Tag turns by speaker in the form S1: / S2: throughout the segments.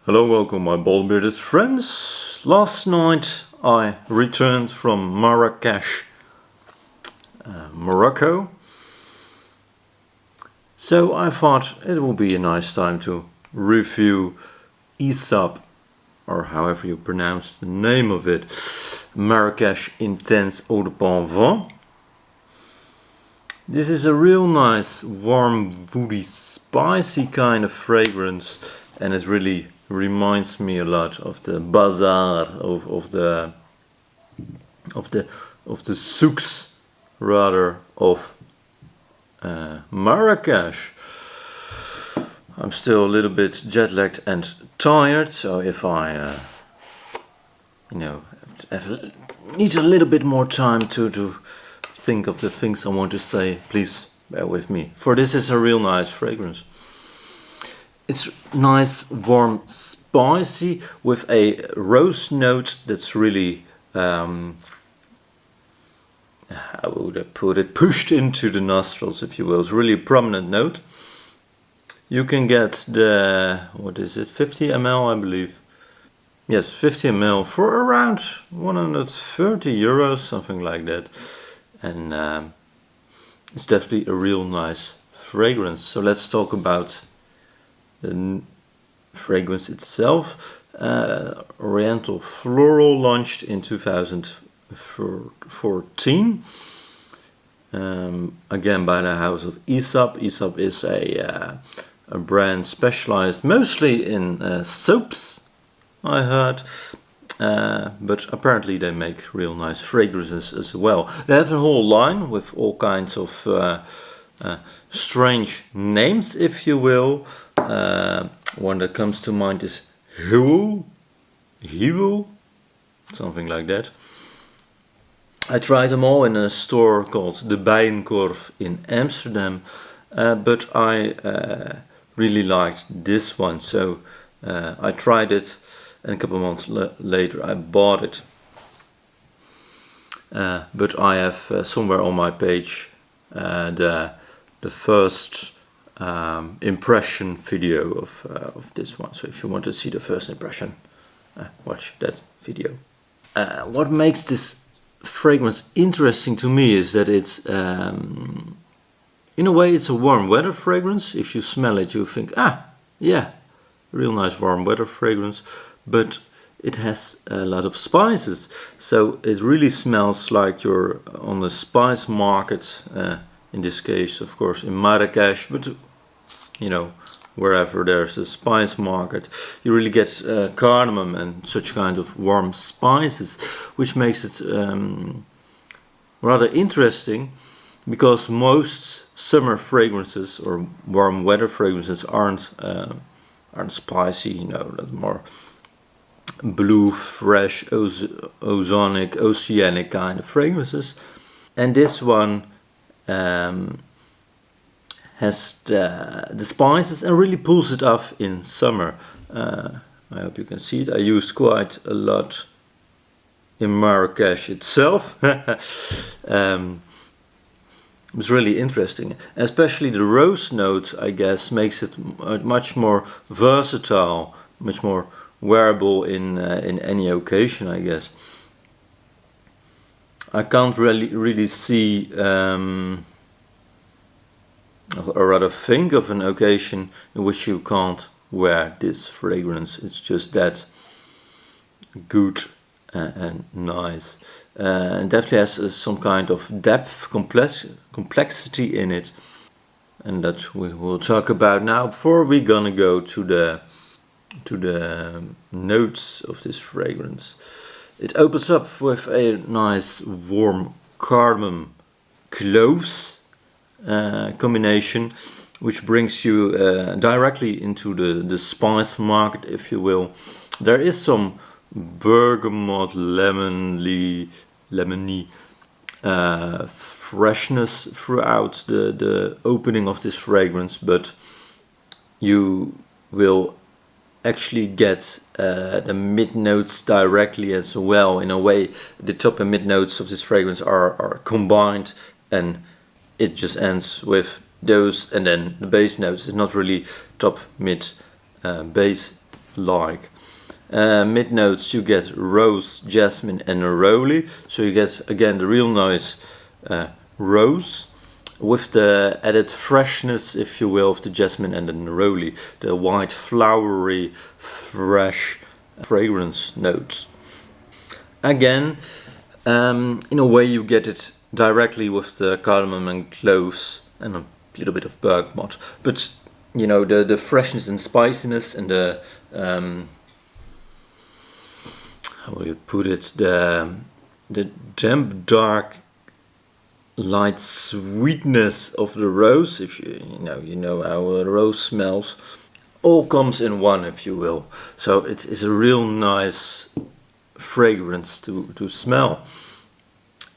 S1: Hello, welcome my bald bearded friends. Last night I returned from Marrakech, Morocco. So I thought it would be a nice time to review Aesop, or however you pronounce the name of it, Marrakech Intense Eau de Parfum. This is a real nice, warm, woody, spicy kind of fragrance, and it really reminds me a lot of the bazaar, of the souks, rather, of Marrakech. I'm still a little bit jet lagged and tired, so if I need a little bit more time to think of the things I want to say, please bear with me, for this is a real nice fragrance. It's nice, warm, spicy with a rose note that's really, how would I put it, pushed into the nostrils, if you will. It's really a prominent note. You can get the, what is it, 50 ml I believe. Yes, 50 ml for around 130 euros, something like that. And it's definitely a real nice fragrance. So let's talk about the fragrance itself. Oriental Floral launched in 2014. Again by the house of Aesop. Aesop is a brand specialized mostly in soaps, I heard. But apparently they make real nice fragrances as well. They have a whole line with all kinds of strange names, if you will. One that comes to mind is Huel, something like that. I tried them all in a store called the Bijenkorf in Amsterdam, but I really liked this one, so I tried it. And a couple of months later I bought it. But I have somewhere on my page the first impression video of this one. So if you want to see the first impression, watch that video. What makes this fragrance interesting to me is that it's, in a way it's a warm weather fragrance. If you smell it you think, yeah, real nice warm weather fragrance. But it has a lot of spices, so it really smells like you're on the spice market, in this case of course in Marrakech, but wherever there's a spice market you really get cardamom and such kind of warm spices, which makes it rather interesting, because most summer fragrances or warm weather fragrances aren't spicy, that's more blue, fresh, ozonic, oceanic kind of fragrances. And this one has the spices and really pulls it off in summer. I hope you can see it. I use quite a lot in Marrakech itself. It's really interesting, especially the rose note, I guess, makes it much more versatile, much more wearable in any occasion, I guess. I can't really see, or rather think of an occasion in which you can't wear this fragrance. It's just that good and nice. And definitely has some kind of depth, complexity in it, and that we will talk about now before we're gonna go to the notes of this fragrance. It opens up with a nice warm cardamom cloves combination, which brings you directly into the spice market, if you will. There is some bergamot, lemony freshness throughout the opening of this fragrance, but you will actually get the mid notes directly as well. In a way, the top and mid notes of this fragrance are combined, and it just ends with those, and then the base notes is not really top, mid, base like. Mid notes you get rose, jasmine and neroli, so you get again the real nice rose with the added freshness, if you will, of the jasmine and the neroli, the white flowery fresh fragrance notes. Again, in a way you get it directly with the cardamom and cloves and a little bit of bergamot, but you know, the freshness and spiciness and the how will you put it, the damp dark light sweetness of the rose, if you know how a rose smells, all comes in one, if you will. So it is a real nice fragrance to smell.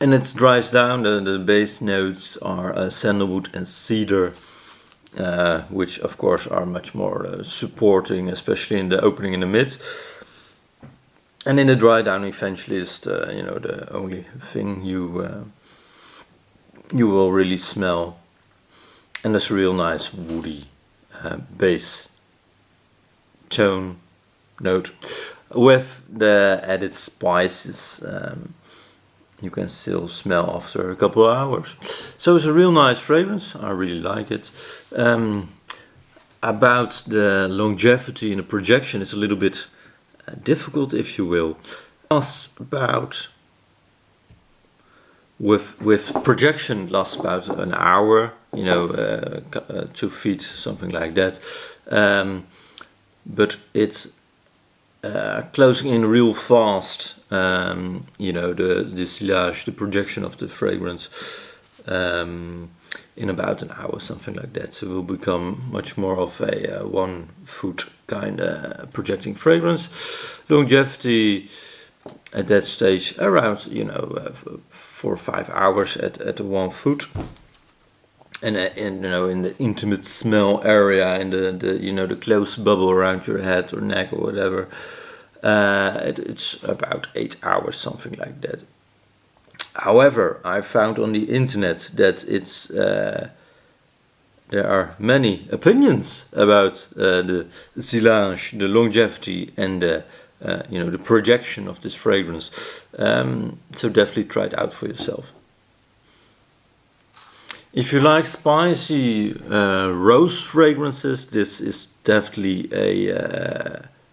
S1: And it dries down, the base notes are sandalwood and cedar, which of course are much more supporting, especially in the opening in the mid. And in the dry down eventually is the, you know, the only thing you will really smell. And there's a real nice woody base tone note with the added spices. You can still smell after a couple of hours. So it's a real nice fragrance. I really like it. About the longevity and the projection, it's a little bit difficult, if you will. Lasts about, with projection, lasts about an hour, you know, 2 feet, something like that. But it's closing in real fast, you know, the silage, the projection of the fragrance, in about an hour, something like that. So it will become much more of a 1 foot kind of projecting fragrance. Longevity at that stage around, you know, 4 or 5 hours at 1 foot. And you know, in the intimate smell area, in the you know, the close bubble around your head or neck or whatever, it's about 8 hours, something like that. However, I found on the internet that it's there are many opinions about the silage, the longevity, and the you know, the projection of this fragrance. So definitely try it out for yourself. If you like spicy rose fragrances, this is definitely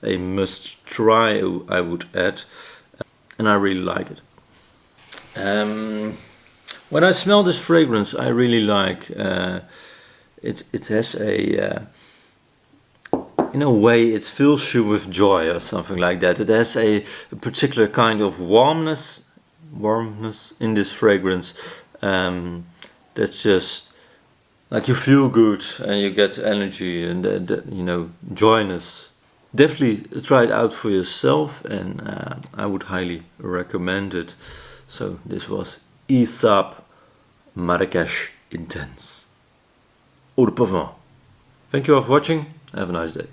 S1: a must try, I would add, and I really like it. When I smell this fragrance, I really like it has a in a way it fills you with joy or something like that. It has a particular kind of warmness in this fragrance. That's just like you feel good and you get energy and you know, joyness. Definitely try it out for yourself, and I would highly recommend it. So this was Aesop Marrakech Intense. Eau de Parfum. Thank you all for watching. Have a nice day.